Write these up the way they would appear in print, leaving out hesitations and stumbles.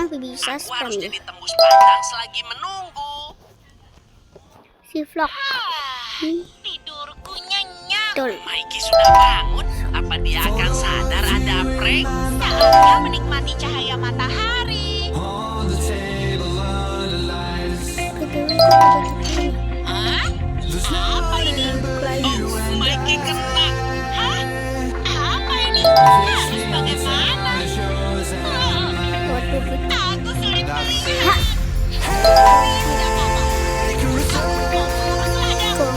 sampai bisa Aku spam harus ya. jadi tembus pandang selagi menunggu. Si vlog. Tidurku nyenyak. Betul. Mikey sudah bangun. Apa dia akan sadar ada prank? Saatnya menikmati cahaya matahari. Hah? Apa ini? Oh, Mikey kena. Hah? Apa ini? Harus bagaimana? Aku sulit melihat. Tidak apa-apa. Aku mau mengurus ladangku.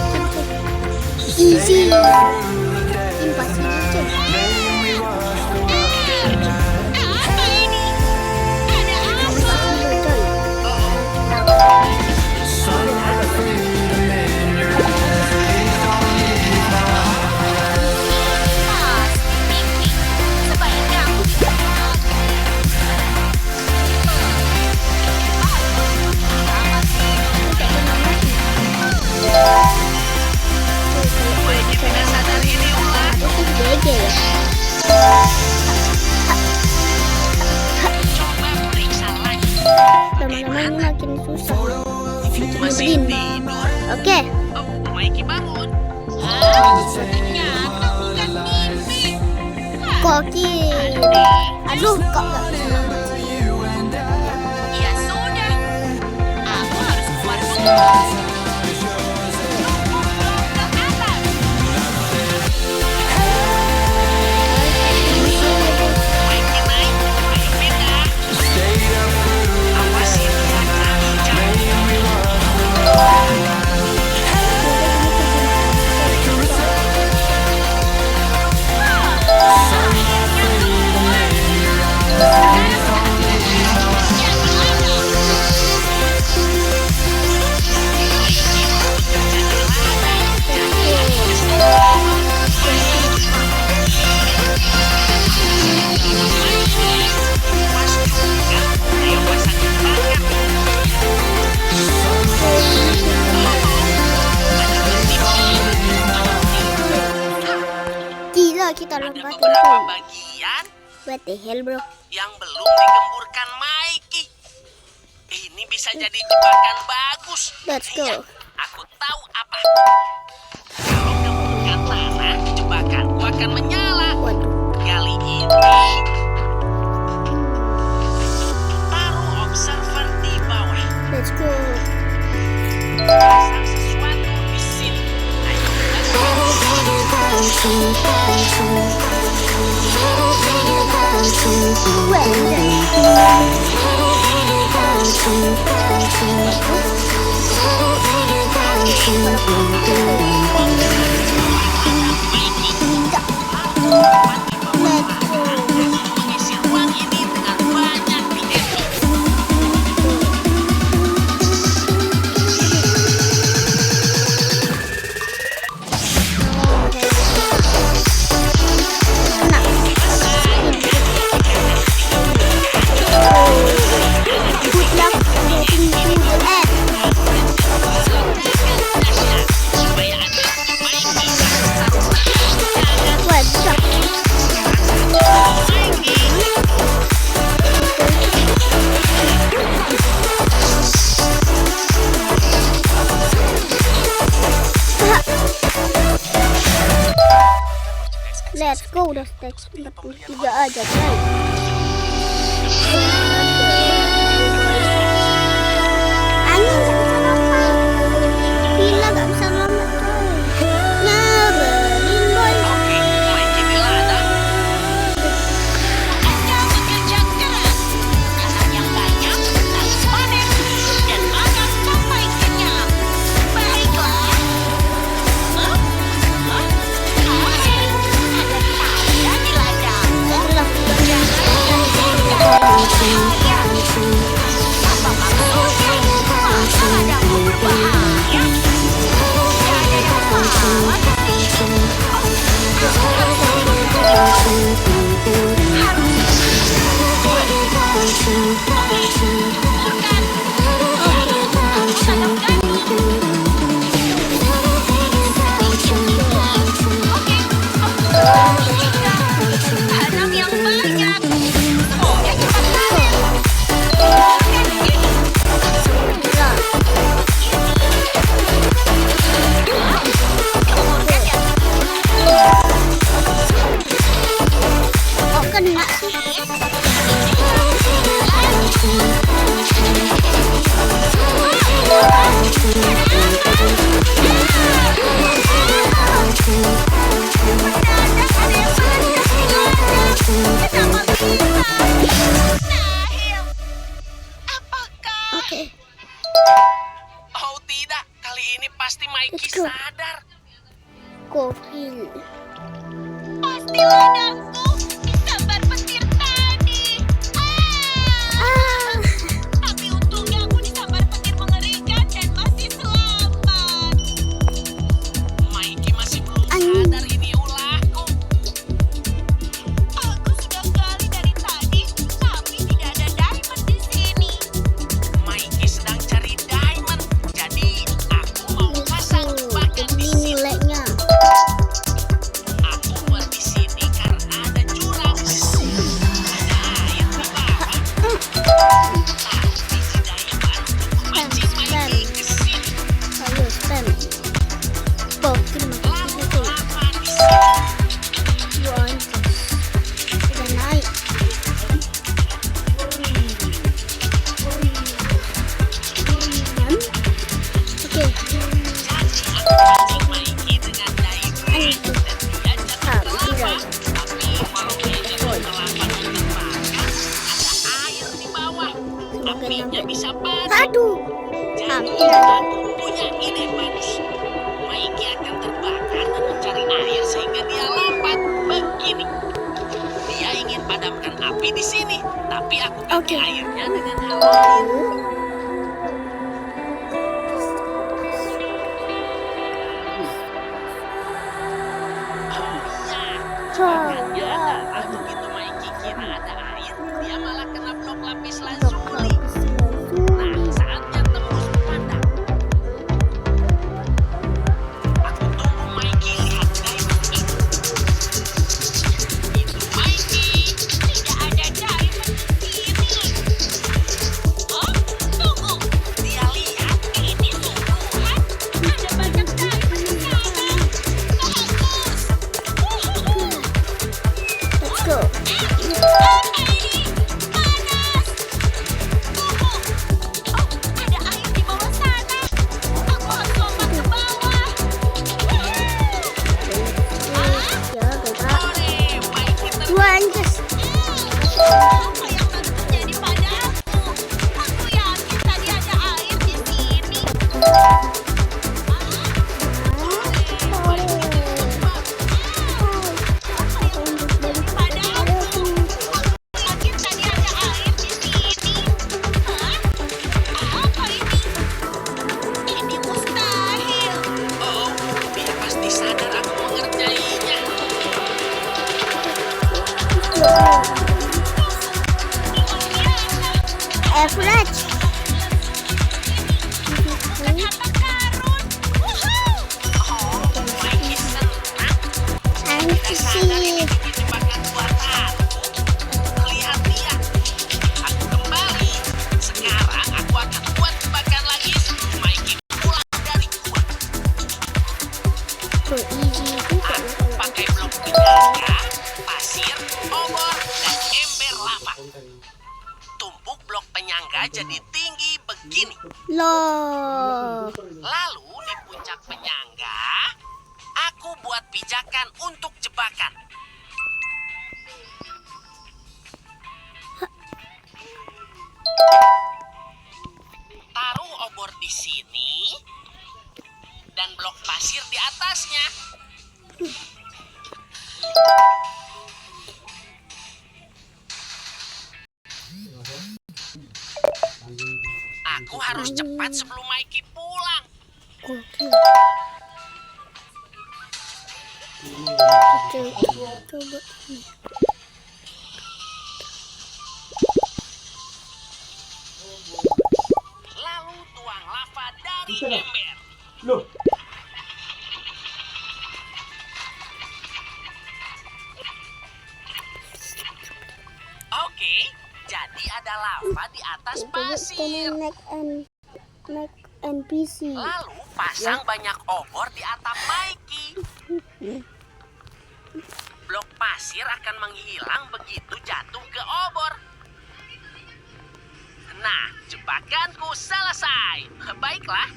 Easy. Impossible. Apa ini? Ada apa? Pasti mimpi. Sebaiknya aku Mikey tidak sadar ini ular. Itu GG ya. Coba periksa lagi. Lama-lama ini makin susah. Masih Nyebelin. tidur. Oke. Oh, Mikey bangun. Ternyata bukan mimpi. Koki. Aduh, kok gak bisa lama. Ya sudah. Aku harus keluar dulu. Mikey naik. Ayo pindah. Awas ya, jangan jauh. Pas juga. Ayo pasangin pagar. Gila, kita Ada lompatin beberapa tuh. bagian What the hell, bro? yang belum digemburkan Mikey. Ini bisa jadi jebakan bagus. Let's go. Iya, aku tahu apa. Kalau gemburkan tanah, jebakanku akan menyala. Waduh. Kali ini, taruh observer di bawah. Let's go. Pasang sesuatu di sini. Ayo, let's go. Mengisi ruang ini dengan banyak TNT. Good luck getting to the end. Supaya ada Mikey taruh What's up? Let's go, udah stage 43 aja, guys. Anjing, gak bisa lompat. Gila, gak bisa lompat, coy. Nyebelin, boy. Oke, Mikey di ladang. Anda bekerja keras. Makan yang banyak, lalu panen, dan makan sampai kenyang. Baiklah. Hah? Hah? Apa ini? Ada tanda di ladang. Apa maksudnya? Masa ladangku berbahaya? Tidak ada yang salah tadi. Anak yang banyak. Semoga cepat panen. apinya bisa padam. Aduh, Jadi hampir aja. aku punya ide bagus. Maiki akan terbakar dan mencari air sehingga dia lompat. Begini. Dia ingin padamkan api di sini, tapi aku ganti Oke. airnya dengan hal lain. Oh iya, jebakannya adalah begitu Maiki kira ada air, dia malah kena blok lapis lazuli. Nah, saatnya tembus memandang. Aku tunggu Maiki lihat dari itu. Itu Maiki. Tidak ada diamond di sini. Oh, tunggu. Dia lihat ini sungguhan. Ada banyak diamond di sana. Bagus. Let's go. Panas. Tunggu. Oh, ada air di bawah sana. Aku harus lompat ke bawah. Ya, gerak. Ore, Maiki Dua anjers. apa yang baru terjadi padaku? Aku yakin tadi ada air di sini. Apa yang baru terjadi padaku? Aku yakin tadi ada air di sini. Hah? Apa ini? Ini mustahil. Oh, dia pasti sadar aku mengerjainya. Flash. Ternyata karun. Wuhuu. Oh, Maiki senang. Tidak sadar ini Anjir. jadi jebakan buatanku. Lihat. Aku kembali. Sekarang aku akan buat jebakan lagi sebelum Maiki pulang dari gua. So easy juga. Aku pakai blok penjaga, pasir, obor, dan ember lava. Tumpuk blok penyangga jadi tinggi begini. Loh. Lalu di puncak penyangga, aku buat pijakan untuk jebakan. Taruh obor di sini dan blok pasir di atasnya. Aku harus cepat sebelum Maiki pulang. Gokil. Coba. Lalu tuang lava dari ember. Loh, Oke, jadi ada lava di atas pasir. Make NPC. Lalu pasang banyak obor di atap Maiki. Blok pasir akan menghilang begitu jatuh ke obor. Nah, jebakanku selesai. Baiklah,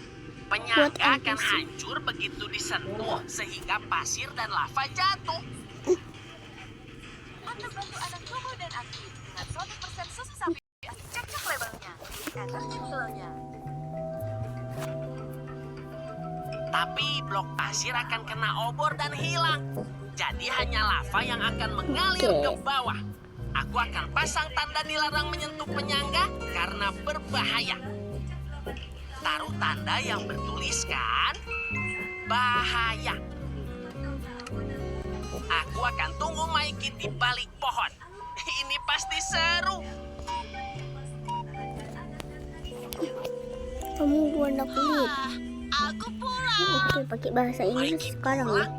penyangga Buat akan NPC. hancur begitu disentuh sehingga pasir dan lava jatuh. Untuk bantu anak tubuh dan aktif dengan 100% susu sapi, cek labelnya. Enter info-nya. Tapi blok pasir akan kena obor dan hilang. Jadi hanya lava yang akan mengalir ke bawah. Aku akan pasang tanda dilarang menyentuh penyangga karena berbahaya. Taruh tanda yang bertuliskan bahaya. Aku akan tunggu Maiki di balik pohon. Ini pasti seru. Kamu warna kulit. Aku pulang. Oke, pakai bahasa Inggris Maiki sekarang ya. pulang.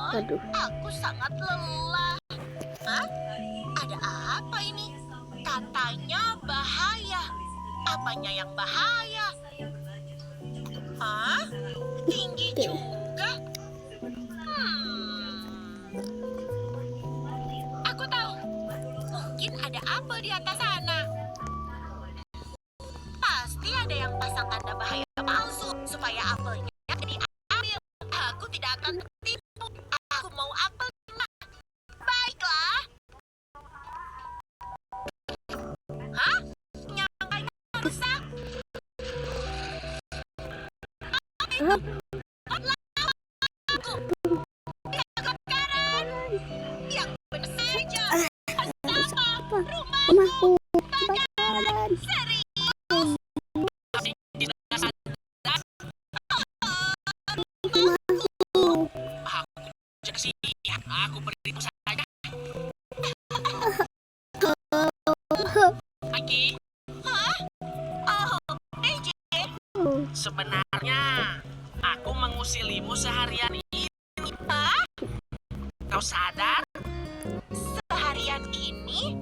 Waduh. Aku sangat lelah. Hah? Ada apa ini? Katanya bahaya. Apanya yang bahaya? Hah? Tinggi Oke. juga. Aku tahu. Mungkin ada apel di atas sana. Pasti ada yang pasang tanda bahaya palsu supaya apelnya diambil. Aku tidak akan tertipu. Aku mau apel. Baiklah. Hah? Nyangkanya harus Yang benar saja. Rumahku kebakaran. Aku beritahu saja. Lagi. Sebenarnya aku mengusilimu seharian ini. Kau sadar? Seharian ini?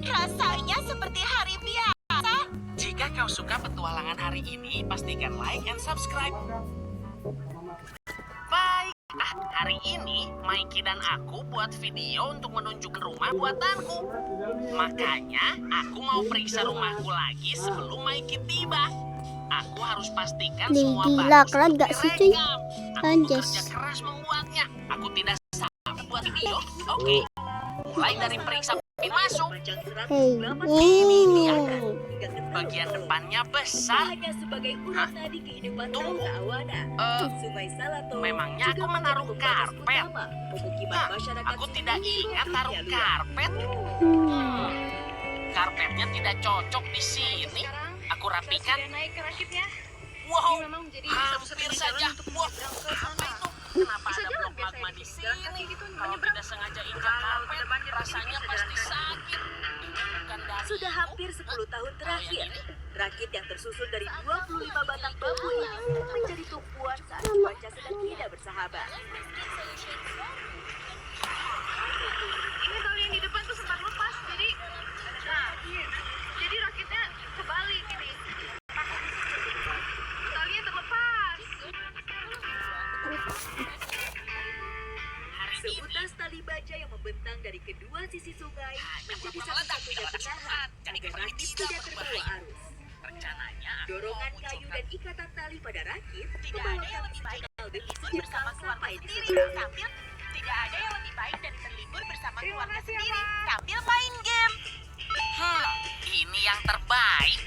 Rasanya seperti hari biasa. Jika kau suka petualangan hari ini, pastikan like and subscribe. Baik, hari ini Mikey dan aku buat video untuk menunjukkan rumah buatanku. Makanya aku mau periksa rumahku lagi sebelum Mikey tiba. Aku harus pastikan Nih, semua gila, bagus keren gak sih, cuy? direkam. Aku Anjas. bekerja keras membuatnya. Aku tidak sabar buat video. Oke, mulai dari periksa pintu masuk. Hei, Ini dia. Bagian depannya besar. Hanya sebagai urat nadi kehidupan Tunggu. Tangga Awana. Sungai Salato Memangnya juga aku menaruh menjadi pembatas karpet? utama pemukiman Hah, masyarakat aku sendiri tidak di ingat taruh dunia luar. karpet. Karpetnya tidak cocok di sini. Aku rapikan. Naik ke rakitnya. Wow, Memang menjadi hampir saja. Wah, apa itu? Kenapa Bisa ada jalan blok biasa magma di di jalan kaki sini? gitu, Kalau menyeberang. tidak sengaja injak karpet, rasanya pasti sakit. Ini bukan dari Sudah hampir 10 tahun terakhir, rakit yang tersusun dari 25 batang bambu ini menjadi tumpuan saat cuaca sedang tidak bersahabat. Ini tali yang di depan tuh sempat lepas, jadi jadi rakitnya kebalik ini. Talinya terlepas. hari ini. Seutas tali baja yang membentang dari kedua sisi sungai menjadi satu-satunya penahan agar rakit tidak terbawa arus. Rencananya aku mau Dorongan kayu munculkan dan ikatan tali pada rakit Tidak ada yang lebih baik membawa demi berlibur bersama keluarga sampai di sendiri seberang. sambil tidak ada yang lebih baik dari berlibur bersama keluarga sendiri sambil main game. Ini yang terbaik.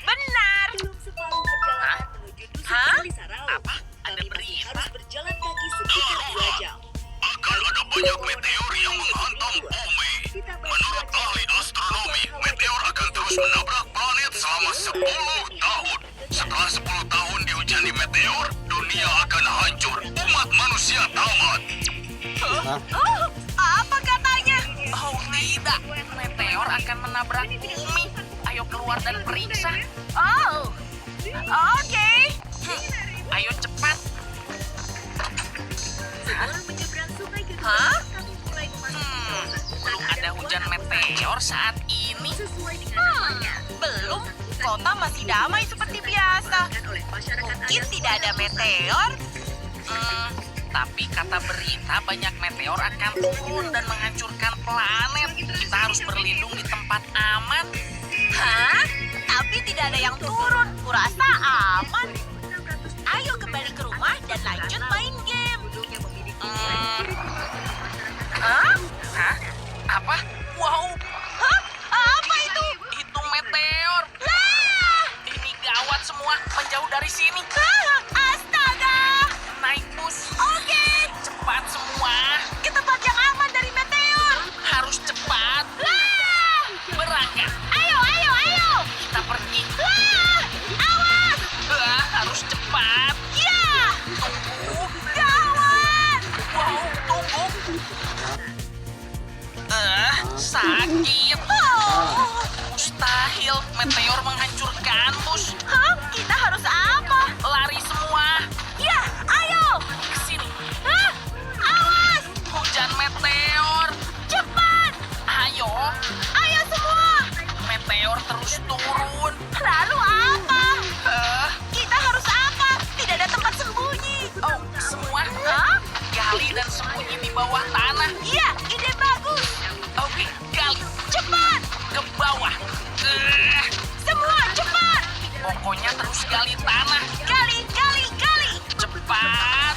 Benar. Belum separuh perjalanan menuju dusun Hah? Kalisarau. Apa? Ada Kami masih berita? harus berjalan kaki sekitar 2 jam. Akan ada banyak meteor yang menghantam bumi. Menurut ahli astronomi, meteor akan terus menabrak planet selama 10 tahun. Setelah 10 tahun dihujani meteor, dunia akan hancur. Umat manusia tamat. Apa katanya? Oh tidak, meteor akan menabrak bumi. Ayo keluar dan periksa. Oh, oke. Ayo cepat. Setelah menyeberang sungai kedua, Hah? kami mulai memasuki kawasan hutan Belum ada adat hujan warna meteor saat ini. sesuai dengan namanya. Belum. Kota masih damai seperti biasa. Dikembangkan oleh masyarakat Mungkin adat tidak ada warna meteor. Tapi kata berita banyak meteor akan turun dan menghancurkan planet. Kita harus berlindung di tempat aman. Hah? Tapi tidak ada yang turun. Kurasa aman. Ayo kembali ke rumah dan lanjut main game. gunung yang memiliki Hmm, Hah? hah? Apa? Wow, Hah? Apa itu? itu meteor. Lah! Ini gawat semua. Menjauh dari sini. Astaga! Naik bus. Oke, Cepat semua. ke tempat yang aman dari meteor. Harus cepat. Lah! Berangkat. Ayo, ayo, ayo! Kita pergi. Lah! Awas! Harus cepat. Ya! Tunggu. Gawat! Wow, tunggu. Sakit. Oh! Mustahil meteor menghancurkan bus. Hah? Kita harus apa? Lari semua. Ya, ayo! Ke sini. Hah? Awas! Hujan meteor. Cepat! Ayo. Ayo semua! Meteor terus turun. Lalu apa? Eh, Kita harus apa? Tidak ada tempat sembunyi. oh, semua. Hah? Gali dan sembunyi di bawah tanah. Iya, ide bagus. Oke, gali. Cepat! Ke bawah. Semua cepat! Pokoknya terus gali tanah. Gali, gali, gali! Cepat.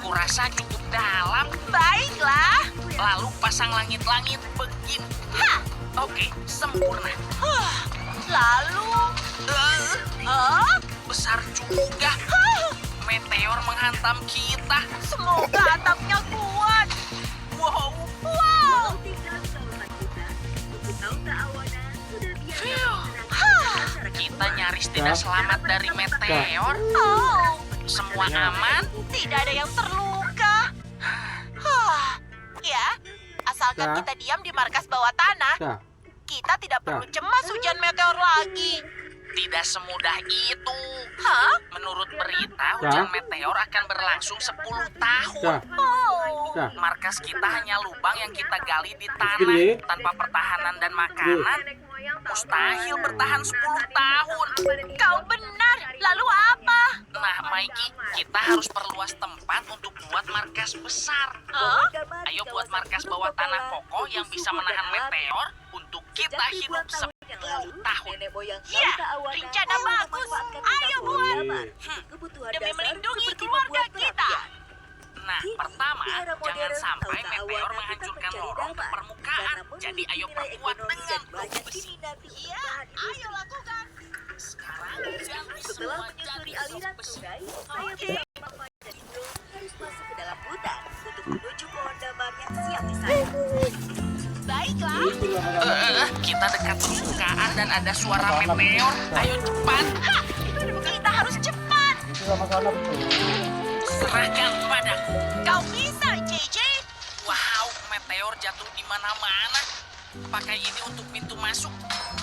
Kurasa cukup dalam. Baiklah. Lalu pasang langit-langit begini. Hah, Oke, sempurna. Lalu, Besar juga. Meteor menghantam kita. semoga atapnya kuat. Wow. Wow. Tinggal kawasan kita, untuk tahu keawanan sudah biasa. Phew. Kita nyaris tidak selamat dari meteor. Oh, Semua aman. tidak ada yang terluka. Ya, asalkan kita diam di markas bawah tanah, kita tidak perlu cemas hujan meteor lagi. Tidak semudah itu. Hah? Menurut berita, hujan meteor akan berlangsung 10 tahun. Oh, Markas kita hanya lubang yang kita gali di tanah. Tanpa pertahanan dan makanan, mustahil bertahan 10 tahun. kau benar. Lalu apa? Nah, Mikey, kita harus perluas tempat untuk buat markas besar. Hah? Ayo buat markas bawah tanah kokoh yang bisa menahan meteor untuk kita hidup 10 tahun. Nenek moyang Ya, tahu keawanan rencana dan bagus. memanfaatkan Ayo kita buat. zaman. Kebutuhan Demi dasar melindungi seperti keluarga membuat kita. perapian. Nah, pertama, Di era jangan modern, sampai tahu meteor keawanan menghancurkan tetap lorong ke mencari permukaan. damai, Jadi karena ayo memiliki perkuat nilai dengan ekonomi blok dan besi. diminati Iya, belahan ayo lakukan. Sekarang ganti Setelah semua menyusuri jadi aliran blok besi. sungai, saya bersama Mama dan Indro harus masuk ke dalam hutan untuk menuju pohon damar yang siap disayat. Baiklah. Kita dekat permukaan dan ada suara meteor. Ayo cepat. Kita harus cepat. Serahkan padaku. Kau bisa, JJ. Wow, meteor jatuh di mana-mana. Pakai ini untuk pintu masuk.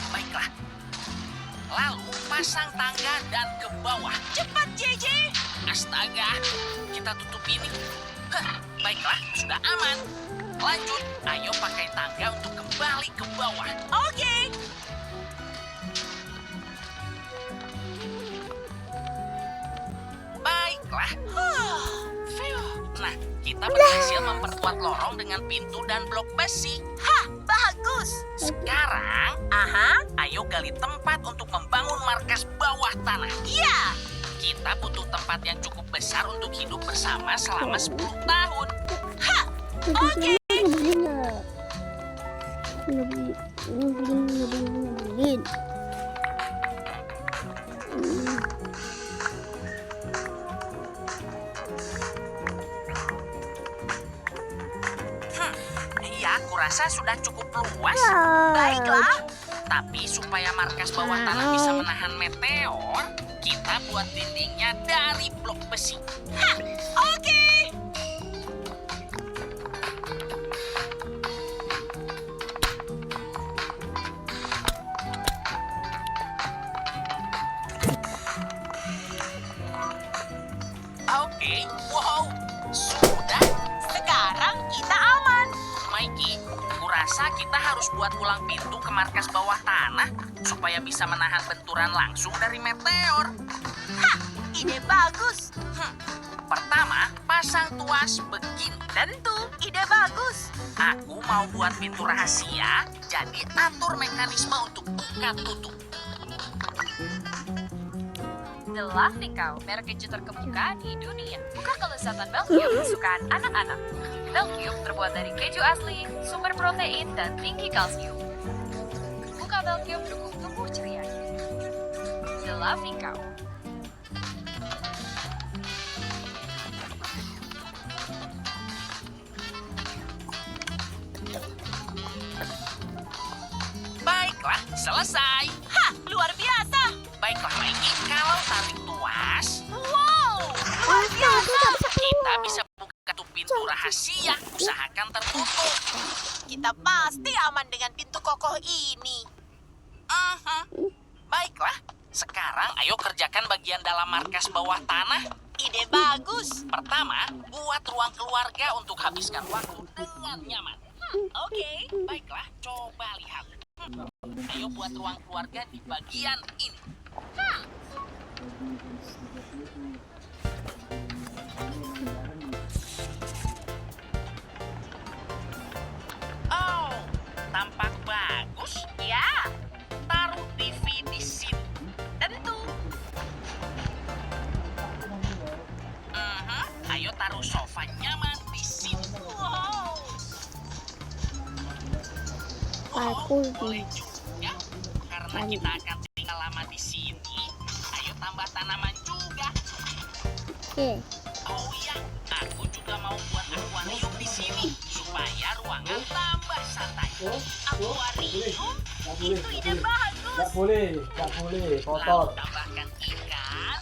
Baiklah. Lalu pasang tangga dan ke bawah. Cepat, JJ. Astaga, kita tutup ini. Baiklah, sudah aman. Lanjut, ayo pakai tangga untuk kembali ke bawah. Oke. Baiklah. Phew. Nah, kita berhasil memperkuat lorong dengan pintu dan blok besi. Hah, bagus. Sekarang, ayo gali tempat untuk membangun markas bawah tanah. Iya. Kita butuh tempat yang cukup besar untuk hidup bersama selama 10 tahun. Oke. Ya, kurasa sudah cukup luas. Baiklah. Tapi supaya markas bawah tanah bisa menahan meteor, kita buat dindingnya dari blok besi. Oke. Oke, wow, sudah. Sekarang kita aman. Mikey, kurasa kita harus buat ulang pintu ke markas bawah tanah supaya bisa menahan benturan langsung dari meteor. Ide bagus. Pertama, pasang tuas begini. Tentu, ide bagus. Aku mau buat pintu rahasia, jadi atur mekanisme untuk buka tutup. The Laughing Cow, merek keju terkemuka di dunia. Buka kelezatan Belgium kesukaan anak-anak. Belgium terbuat dari keju asli, sumber protein, dan tinggi kalsium. Buka Belgium dukung tumbuh ceria. The Laughing Cow. Baiklah, selesai. Hah, luar biasa. Baiklah, Mikey, kalau tarik tuas, Wow, luar biasa. kita bisa buka tutup pintu rahasia. Usahakan tertutup. Kita pasti aman dengan pintu kokoh ini. Baiklah, sekarang ayo kerjakan bagian dalam markas bawah tanah. Ide bagus. Pertama, buat ruang keluarga untuk habiskan waktu dengan nyaman. Oke. Baiklah, coba lihat. Ayo buat ruang keluarga di bagian ini. Oh, tampak bagus. Ya, Taruh TV di sini. tentu. Ayo taruh sofa nyaman di sini. Wow. parkour boleh nih. juga. Karena kita akan tinggal lama di sini, ayo tambah tanaman juga. Oke. Oh iya, aku juga mau buat akuarium di sini supaya ruangan tambah santai. Akuarium? Itu ide bagus. Nggak boleh, Lalu kotor. tambahkan ikan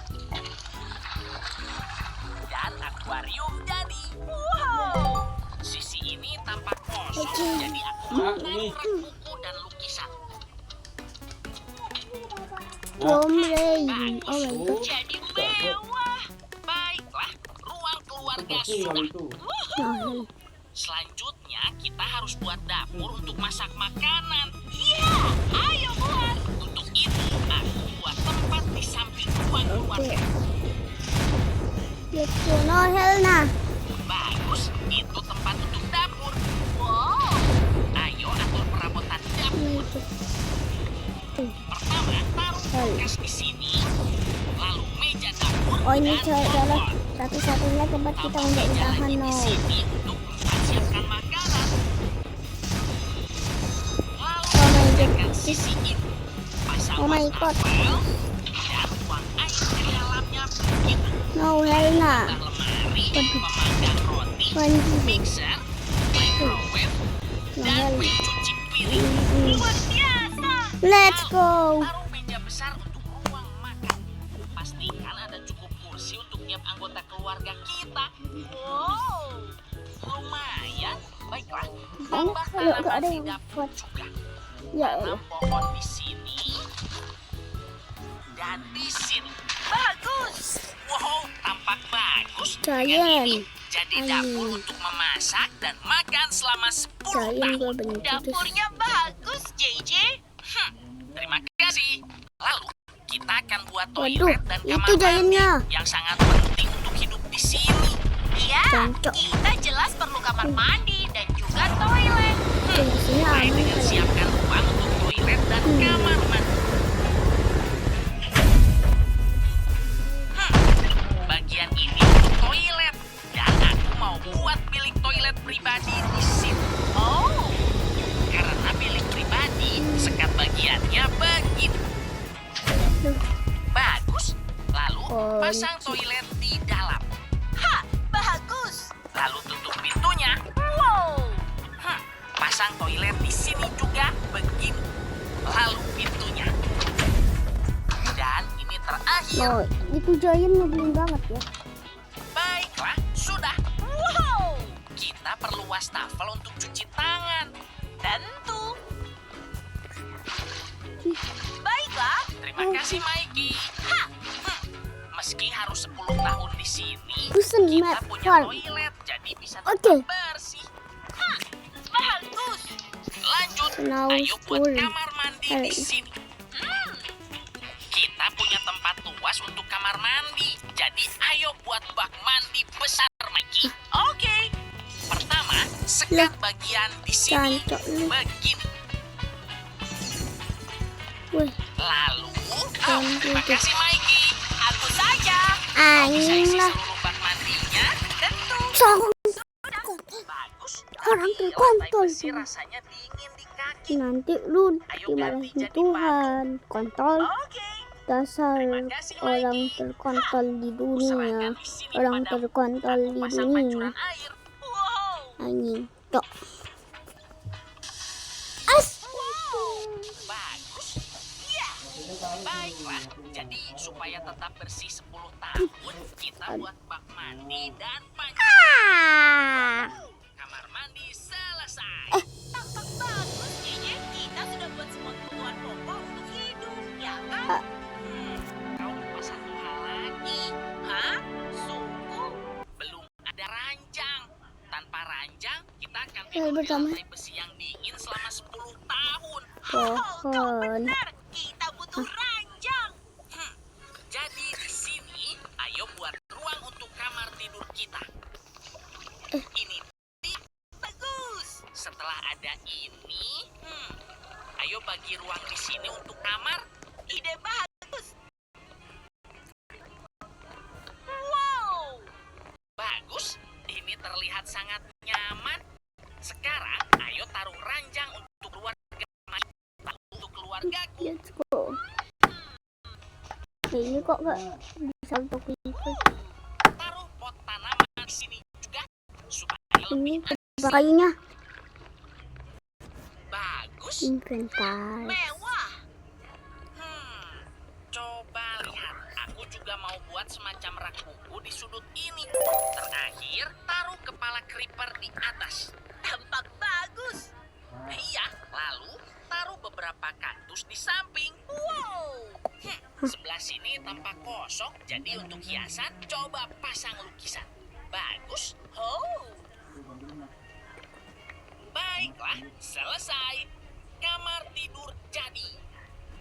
dan akuarium jadi. Wow. Sisi ini tampak kosong, jadi aku mau taruh rak buku dan lukisan. Drum rain. Bagus, Oh my god. jadi mewah. Baiklah, ruang keluarga Bersih kalau sudah. itu. Nah, Selanjutnya kita harus buat dapur untuk masak makanan. Iya, ayo buat. Untuk itu aku buat tempat di samping ruang keluarga. let's go Noel nah. Bagus, itu tempat untuk dapur. Wow, ayo atur perabotan dapur. Pertama, taruh kulkas di sini, lalu meja dapur Oh ini dan adalah kompor. satu-satunya tempat kita Tambah untuk meja bertahan lagi di Noel. sini untuk mempersiapkan makanan. Lalu Oh my god. kerjakan sisi ini. Pasang Oh my god. wastafel dan tuang air ke dalamnya begitu. Noel nah. Tambah lemari, pemanggang roti, Panji. mixer, microwave, dan Noel. pencuci piring. Luar biasa. Let's go. Taruh meja besar untuk ruang makan. Pastikan ada cukup kursi untuk tiap anggota keluarga kita. Wow, lumayan. Baiklah, tambah Kalau nggak tanaman ada di yang dapur buat. juga. Ya, Tanam pohon di sini dan di sini. Bagus. Wow, tampak bagus. Dengan Giant. ini, jadi dapur untuk memasak dan makan selama 10 Giant tahun. gua benci. Dapurnya bagus, JJ. Terima kasih. Lalu kita akan buat Waduh, toilet dan kamar itu giantnya. mandi yang sangat penting untuk hidup di sini. Iya, Jancok. kita jelas perlu kamar mandi dan juga toilet. Di sini Mulai aman dengan kali. siapkan ruang untuk toilet dan kamar mandi. Bagian ini untuk toilet dan aku mau buat bilik toilet pribadi di sini. Oh, Karena bilik pribadi, sekat bagiannya begini. Bagus. Lalu Oh, pasang toilet di dalam. ha, bagus. Lalu tutup pintunya. Wow, Pasang toilet di sini juga begini. Lalu pintunya. Dan ini terakhir. Oh, itu giant nyebelin banget ya. Baiklah, sudah. wow. Kita perlu wastafel untuk cuci tangan. Tentu. Baiklah. Terima kasih, Mikey. Meski harus 10 tahun di sini, Busen kita map punya farm. toilet, jadi bisa Oke. tetap bersih. Bagus. Lanjut, Now ayo buat school. kamar mandi di sini. Kita punya tempat luas untuk kamar mandi, jadi ayo buat bak mandi besar, Mikey. Oke. Pertama, sekat bagian di sini Jancok lu. begini. Wih, Lalu, Jangan terima gitu. kasih, Mikey. Aku saja. Kau bisa anjing isi lah. seluruh bak mandinya. Tentu. Sorong Bagus. orang Tapi terkontol. lantai besi rasanya dingin di kaki. Nanti lu Ayo dimarahin ganti jadi Tuhan. Kontol Oke. dasar Terima kasih, orang Mikey. terkontol di dunia. Serahkan di sini Orang padamu. terkontol Aku di pasang dunia. pancuran air. Wow. Anjing. Tok. Bagus. Iya. Baiklah. Jadi supaya tetap bersih 10 tahun, kita buat bak mandi dan Ah. kamar mandi selesai. Tampak bagus, Nyenye. Kita sudah buat semua kebutuhan pokok untuk hidup, ya kan? Kau lupa satu hal lagi. Hah? Sungguh? Belum ada ranjang. Tanpa ranjang, kita akan Ya, tidur di bersama. lantai besi yang dingin selama 10 tahun. Oh, kau Pohon. benar. Kita butuh ranjang. Jadi di sini, ayo buat ruang untuk kamar tidur kita. Ini Bagus. setelah ada ini, ayo bagi ruang di sini untuk kamar. Ide bagus. Wow. Bagus, ini terlihat sangat nyaman. Sekarang, ayo taruh ranjang untuk keluarga keluargaku. Let's go. Ini kok gak bisa untuk ikut. Taruh pot tanaman di sini juga supaya Ini lebih apa kayunya? bagus. Inventaris. Mewah. Coba lihat. Aku juga mau buat semacam rak buku di sudut ini. Terakhir, taruh kepala creeper di atas. Tampak bagus. Iya, lalu taruh beberapa kaktus di samping. Wow. Sebelah sini tampak kosong, jadi untuk hiasan coba pasang lukisan. Bagus. Oh. Baiklah, selesai. Kamar tidur jadi.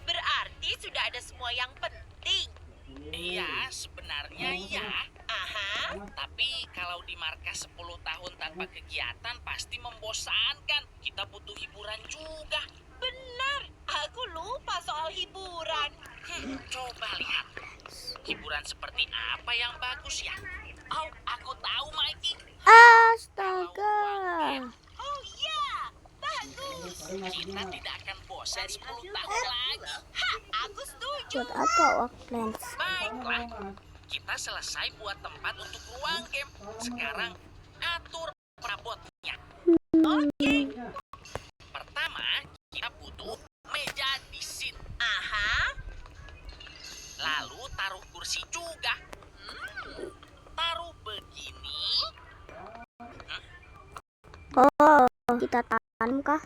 Berarti sudah ada semua yang penting. Iya, sebenarnya iya. Aha. Tapi kalau di markas 10 tahun tanpa kegiatan pasti membosankan. Kita butuh hiburan juga. Benar. Aku lupa soal hiburan. Coba lihat. Hiburan seperti apa yang bagus ya? Oh, aku tahu, Mikey. Astaga. Oh iya. Bagus. Kita tidak akan bosan 10 tahun lagi. Aku setuju. Buat apa Workplace? Baiklah, kita selesai buat tempat untuk ruang game. Sekarang atur perabotnya. Pertama, kita butuh meja di sini. Aha. Lalu taruh kursi juga. Taruh begini. Oh, kita tanam kah?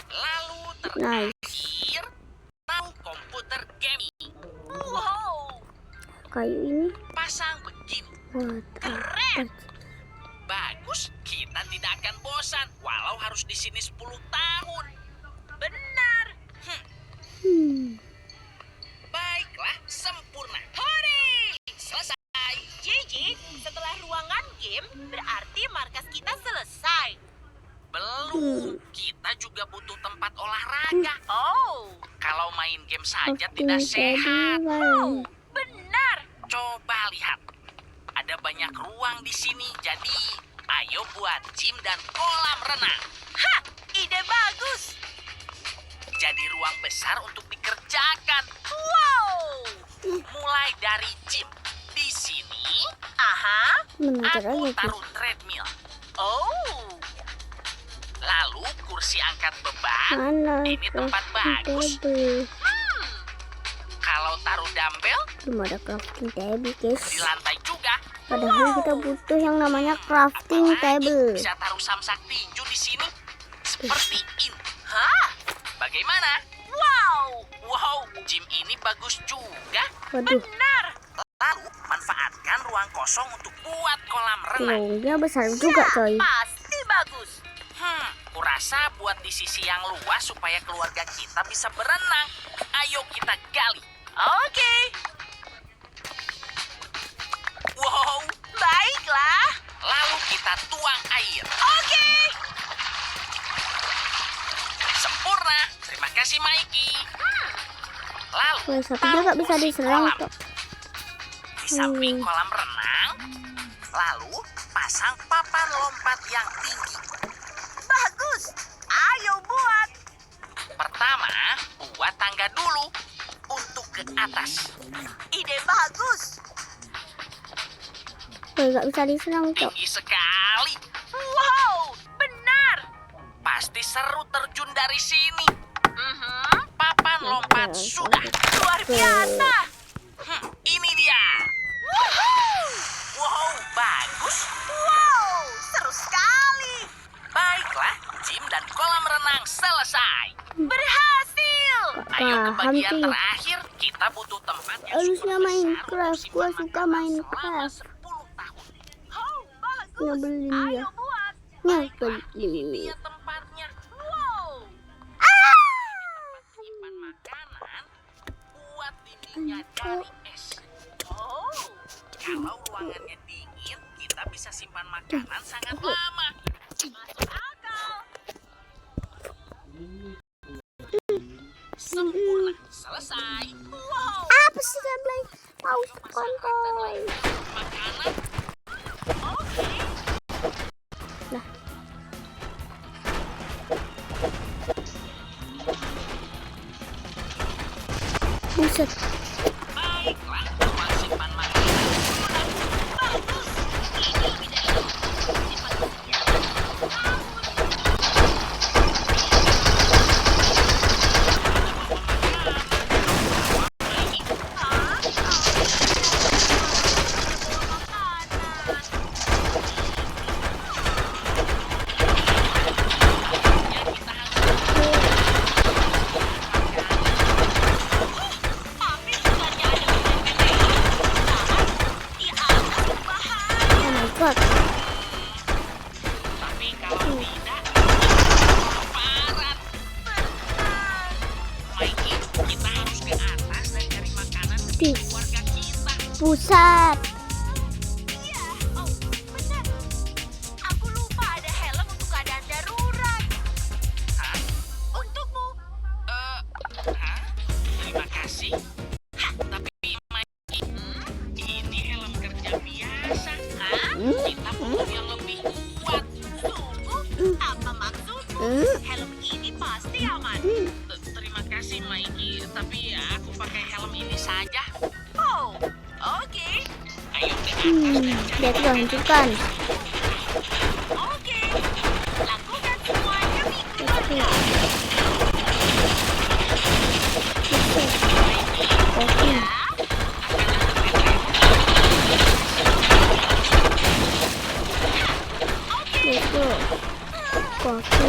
Lalu Nice. terakhir, taruh komputer gaming. Wow. Kayu ini Pasang begini. buat apa? Bagus, kita tidak akan bosan walau harus di sini 10 tahun. Benar. Baiklah, sempurna. Hore! Selesai. Gigi, setelah ruangan game, berarti markas kita selesai. Belum, kita juga butuh tempat olahraga. Oh. Kalau main game saja Oke, tidak sehat. jadi Benar. Coba lihat. Ada banyak ruang di sini, jadi ayo buat gym dan kolam renang. Hah, ide bagus. Jadi ruang besar untuk dikerjakan. Wow. Mulai dari gym. Di sini, Aha. mengejar aku aja sih. taruh treadmill. Oh. Lalu kursi angkat beban. Mana Ini tempat bagus. table? Kalau taruh dumbbell Belum ada crafting table, guys. di lantai juga. Padahal kita butuh yang namanya crafting Apalagi table. bisa taruh samsak tinju di sini. Seperti ini. Hah? Bagaimana? Wow. Wow, gym ini bagus juga. Waduh, Benar. Lalu, manfaatkan ruang kosong untuk buat kolam renang. lowongnya besar juga, coy. Pasti bagus. Kurasa buat di sisi yang luas supaya keluarga kita bisa berenang. Ayo kita gali. Oke. Wow, Baiklah. lalu kita tuang air. Oke. Sempurna. Terima kasih, Mikey. Lalu, Wah, satu taruh juga bisa kursi diserang, kolam kok. di samping kolam renang. Lalu, pasang papan lompat yang tinggi. Bagus. Ayo buat. Pertama, buat tangga dulu untuk ke atas. Ide bagus. Wah, gak bisa diserang, cok. Tinggi sekali. Wow. Benar. Pasti seru terjun dari sini. Mhm. Papan lompat sudah. Luar biasa. Ini dia. Woohoo. Wow, bagus. Wow. Seru sekali. Baiklah, gym dan kolam renang selesai. Berhasil. Ayo ke Paham bagian sih. terakhir. Kita butuh tempat yang Harusnya super besar Minecraft. untuk Gua simpan suka makanan Minecraft. selama 10 tahun. Oh, bagus. Nyebelin dia. Ayo buat. Nyebelin. Dia tempatnya. Wow. Simpan makanan. Buat dindingnya dari es. Oh. Kalau ruangannya dingin, kita bisa simpan makanan sangat lama. Masuk akal. Sempurna. Selesai. Wow. Apa sih, Gablay? Paus kontol. Makanan. Oke. Buset. Baiklah, ruang simpan makanan lunak. Bagus. Ini lebih dari cukup. Tapi bukannya ada meteor di atas berbahaya. Oh my god. Tapi kalau tidak, kelaparan. Mikey, kita harus ke atas dan cari makanan Di. untuk keluarga kita. Pusat. Iya, oh benar. Aku lupa ada helm untuk keadaan darurat. Hah? Untukmu. Hah? Terima kasih. Tapi Mikey, ini helm kerja biasa. Hah? Kita perlu yang lebih kuat. Sungguh? Apa maksudmu? Helm ini pasti aman. Terima kasih Mikey, tapi aku pakai helm ini saja. Oh, oke. Ayo ke atas dan cari Lihat gua hancurkan. Oke. Lakukan semuanya minggu Let's go. Buset. Oke. Let's go. Oke.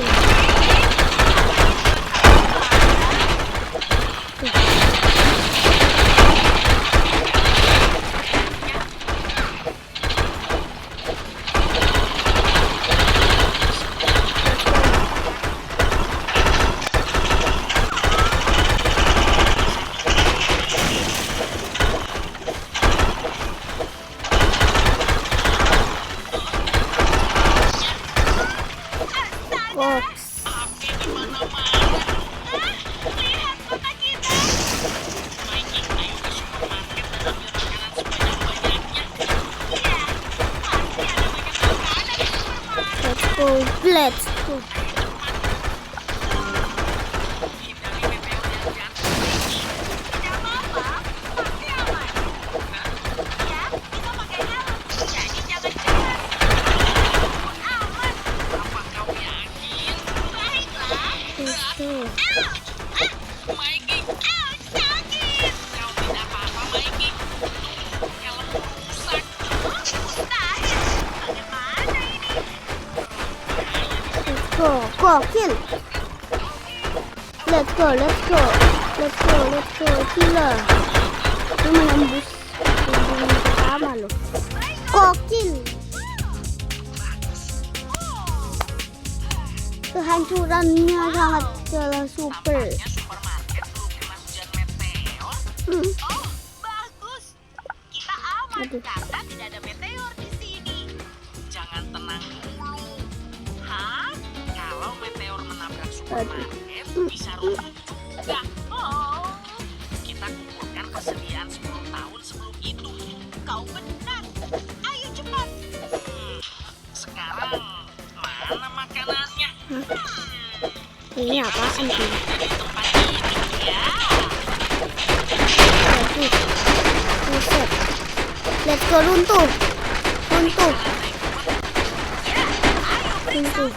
Box. api di mana-mana. Lihat kota kita. Mikey, ayo ke supermarket dan ambil makanan sebanyak-banyaknya. Ya, pasti ada banyak makanan di supermarket. Let's go. Let's go. Hindari meteor yang jatuh, Mikey. Tidak apa-apa, pasti aman. Ya, kita pakai helm, jadi jangan cemas. Aman. Apa kau yakin? Baiklah. Let's go. Mikey, Sakit. kau tidak apa-apa, Mikey. Helm rusak. Mustahil. Bagaimana ini? Let's go. Go. Kill. Let's go. Let's go. Let's go. Let's go. Killer. Itu menembus yang pertama loh. Go. Kill. Kehancurannya sangat jelas super. Tampaknya supermarket belum kena hujan meteor. Oh, bagus. Kita aman Aduh. karena tidak ada meteor di sini. Jangan tenang dulu. Hah? Kalau meteor menabrak supermarket, bisa runtuh juga. Oh, Kita kumpulkan persediaan 10 tahun sebelum itu. kau benar. Ayo cepat. Sekarang, mana makanannya? Ini apaan sih? Di tempat ini, ya. Aduh. Buset. Let's go. Runtuh. Runtuh. Runtuh.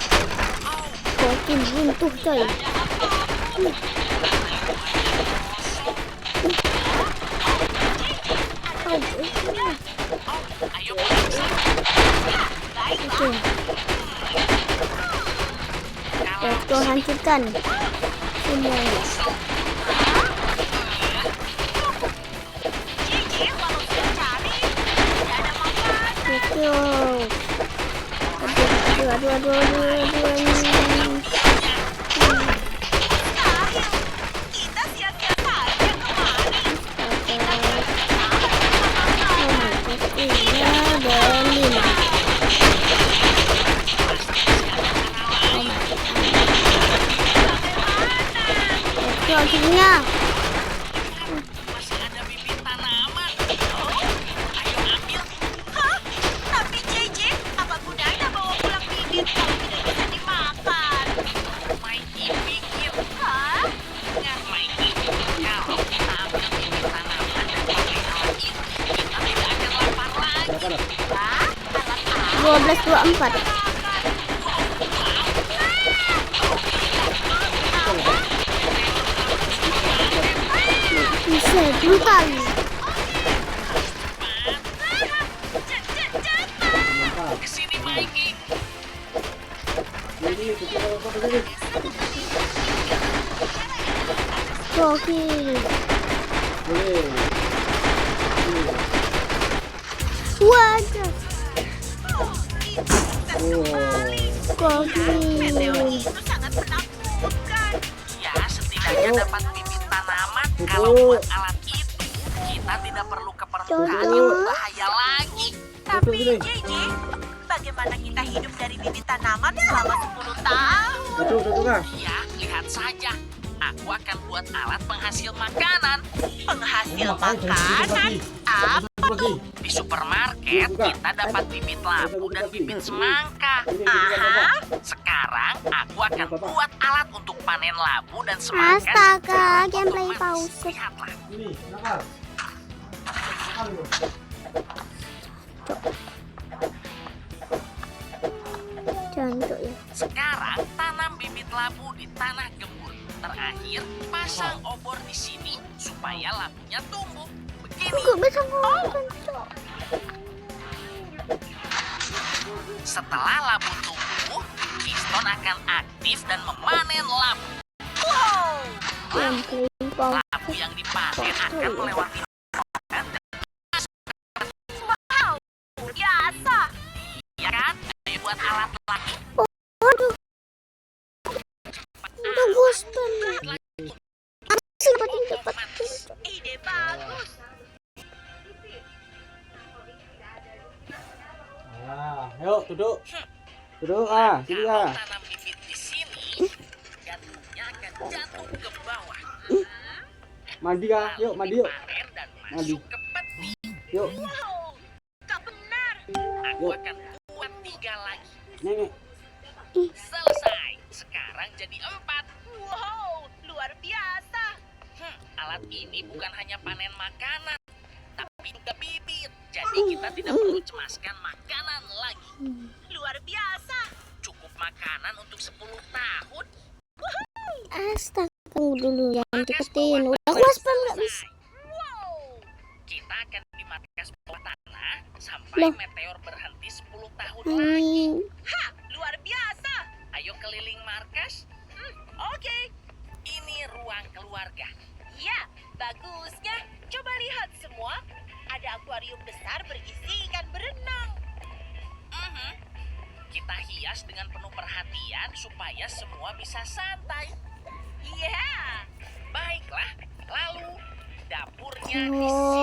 Gokil. Runtuh coy. Ayo periksa. Oke. Let's go hancurkan semuanya. Cici, walau sudah cari, tidak ada makanan. Let's go. Aduh. Mustahil. Kita sia-sia saja kemari. Kita tidak tahan bersama-sama. Iya, Berlin. Let's go akhirnya. Masih ada bibit tanaman. Ayo ambil. Hah? Tapi JJ, apa gunanya bawa pulang bibit kalau tidak bisa dimakan? Mikey pikir. Hah? Mikey, kalau kita ambil bibit 12.24. Bisa brutal. Kesini, Mikey. Gokil. Waduh. Gokil. Itu sangat menakutkan. Ya, setidaknya dapat bibit tanaman. Kalau buat alat itu, kita tidak perlu ke permukaan yang berbahaya lagi. Tapi JJ, bagaimana kita hidup dari bibit tanaman selama 10 tahun? Ya, lihat saja. Aku akan buat alat penghasil makanan. Penghasil makanan? Apa tuh? Di supermarket, kita dapat bibit labu dan bibit semangka. Aha. Sekarang, aku akan buat alat untuk panen labu dan semangka. Astaga, secara gameplay otomatis. pause. Lihatlah. Cantik ya. Sekarang, tanam bibit labu di tanah gembur. Terakhir, pasang obor di sini supaya labunya tumbuh. Begini. Enggak bisa ngomong, Cok. Setelah labu tumbuh, piston akan aktif dan memanen labu. Gameplay pause. Labu yang dipanen akan melewati Biasa. ya kan? Ayo buat alat lagi. Waduh. Udah bosan. Asik dapetin. Ide bagus. Yuk duduk. Duduk sini Kalau tanam bibit di sini, gandumnya akan jatuh ke bawah. Mandi yuk mandi yuk. Panen dan Mandi. masuk ke peti. Yuk. Wow, kau benar. Aku akan buat 3 lagi. Nenek. Selesai. Sekarang jadi 4. Wow, luar biasa. Alat ini bukan hanya panen makanan, tapi juga bibit. Jadi kita tidak perlu cemaskan makanan lagi. Luar biasa. Cukup makanan untuk 10 tahun. Astaga, tunggu dulu jangan deketin. Udah aku spam nggak bisa. Wow. Kita akan di markas bawah tanah sampai Loh. meteor berhenti 10 tahun lagi. Ha, luar biasa. Ayo keliling markas. Oke. Ini ruang keluarga. Ya, bagusnya. Coba lihat semua. Ada akuarium besar berisi ikan berenang. Kita hias dengan penuh perhatian supaya semua bisa santai. Iya. Baiklah, lalu dapurnya di Oh,